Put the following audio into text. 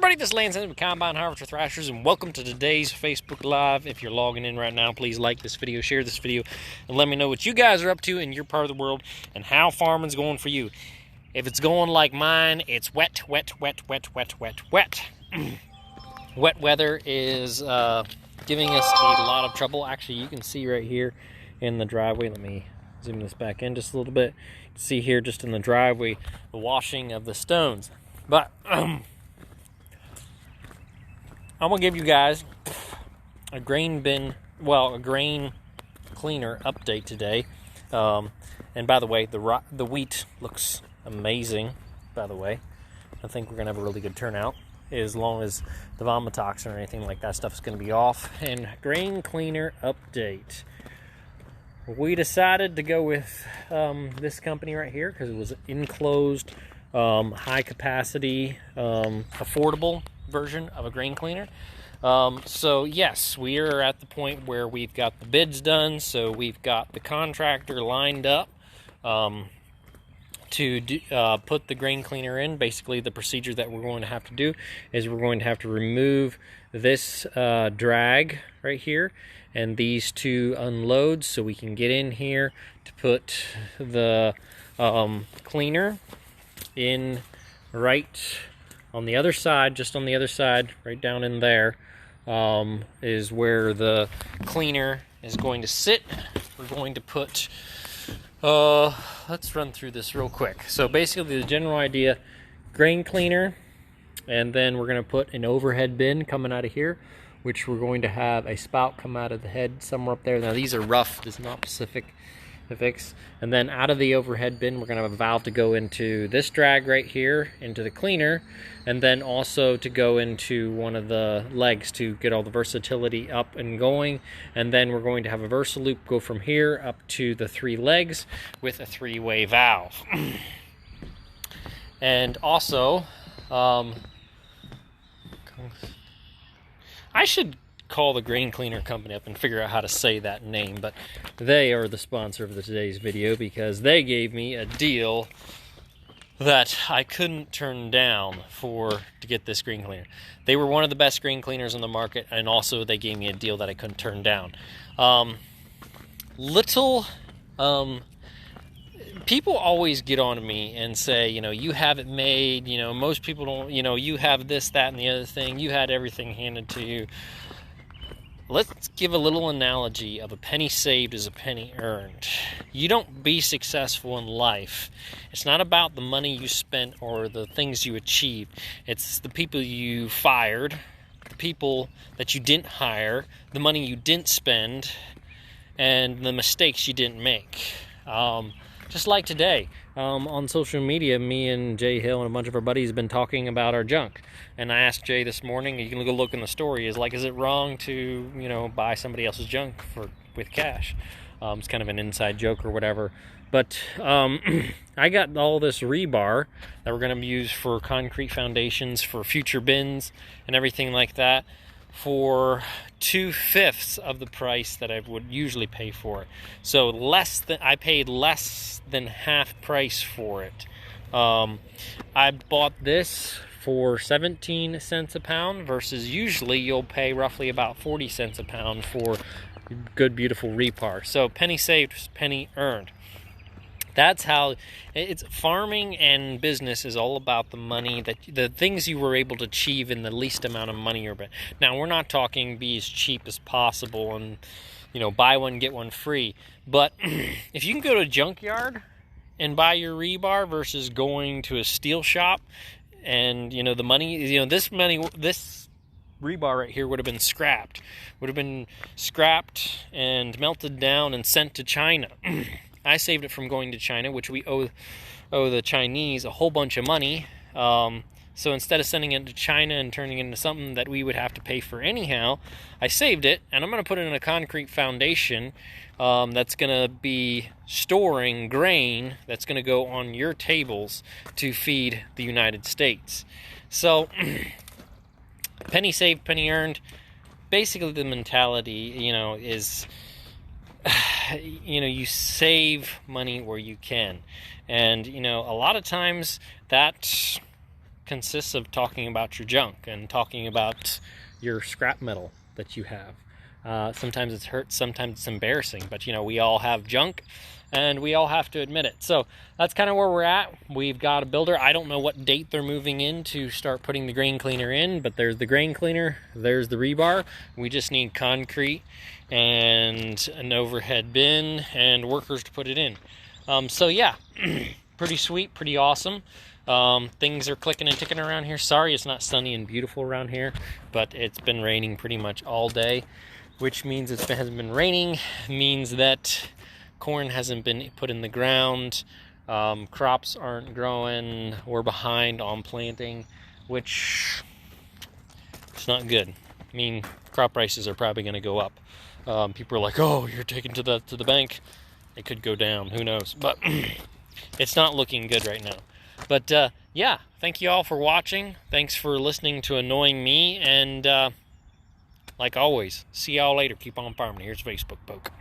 everybody, this is Lance with Combine Harvester Thrashers, and welcome to today's Facebook Live. If you're logging in right now, please like this video, share this video, and let me know what you guys are up to in your part of the world and how farming's going for you. If it's going like mine, it's wet, wet, wet, wet, wet, wet, wet. Wet weather is giving us a lot of trouble. Actually, you can see right here in the driveway. Let me zoom this back in just a little bit. You can see here just in the driveway the washing of the stones. But I'm gonna give you guys a grain cleaner update today. And by the way, the wheat looks amazing. By the way, I think we're gonna have a really good turnout as long as the vomitoxin or anything like that stuff is gonna be off. And grain cleaner update. We decided to go with this company right here because it was enclosed, high capacity, affordable version of a grain cleaner. So yes, we are at the point where we've got the bids done, so we've got the contractor lined up to put the grain cleaner in. Basically, the procedure that we're going to have to do is we're going to have to remove this drag right here and these two unloads so we can get in here to put the cleaner in right on the other side, just on the other side, right down in there, is where the cleaner is going to sit. We're going to put, let's run through this real quick. So basically the general idea, grain cleaner, and then we're going to put an overhead bin coming out of here, which we're going to have a spout come out of the head somewhere up there. Now these are rough, this is not specific. And then out of the overhead bin, we're going to have a valve to go into this drag right here, into the cleaner, and then also to go into one of the legs to get all the versatility up and going. And then we're going to have a Versaloop go from here up to the three legs with a three-way valve. And also, I should call the grain cleaner company up and figure out how to say that name, but they are the sponsor of today's video because they gave me a deal that I couldn't turn down to get this grain cleaner. They were one of the best grain cleaners on the market, and also they gave me a deal that I couldn't turn down. People always get on to me and say, you have it made, most people don't, you have this, that, and the other thing, you had everything handed to you. Let's give a little analogy of a penny saved is a penny earned. You don't be successful in life. It's not about the money you spent or the things you achieved. It's the people you fired, the people that you didn't hire, the money you didn't spend, and the mistakes you didn't make. Just like today, on social media, me and Jay Hill and a bunch of our buddies have been talking about our junk. And I asked Jay this morning, you can go look in the story, is it wrong to, buy somebody else's junk with cash? It's kind of an inside joke or whatever. But I got all this rebar that we're going to use for concrete foundations, for future bins and everything like that, for 2/5 of the price that I would usually pay for it. So I paid less than half price for it. I bought this for 17 cents a pound versus usually you'll pay roughly about 40 cents a pound for good, beautiful rebar. So penny saved, penny earned. That's how it's farming, and business is all about the money, the things you were able to achieve in the least amount of money you're. Now, we're not talking be as cheap as possible and, buy one, get one free. But if you can go to a junkyard and buy your rebar versus going to a steel shop and, the money, this rebar right here would have been scrapped and melted down and sent to China. I saved it from going to China, which we owe the Chinese a whole bunch of money. So instead of sending it to China and turning it into something that we would have to pay for anyhow, I saved it, and I'm going to put it in a concrete foundation that's going to be storing grain that's going to go on your tables to feed the United States. So, penny saved, penny earned. Basically, the mentality, is you save money where you can. And, a lot of times that consists of talking about your junk and talking about your scrap metal that you have. Sometimes it's hurt, sometimes it's embarrassing, but we all have junk and we all have to admit it. So that's kind of where we're at. We've got a builder. I don't know what date they're moving in to start putting the grain cleaner in, but there's the grain cleaner, there's the rebar. We just need concrete and an overhead bin and workers to put it in. So yeah, pretty sweet, pretty awesome. Things are clicking and ticking around here. Sorry it's not sunny and beautiful around here, but it's been raining pretty much all day, which means hasn't been raining, means that corn hasn't been put in the ground, crops aren't growing, we're behind on planting, which is not good. I mean, crop prices are probably going to go up. People are like, oh, you're taking to the bank. It could go down, who knows, but it's not looking good right now. But yeah, thank you all for watching. Thanks for listening to Annoying Me, and like always, see y'all later. Keep on farming. Here's Facebook poke.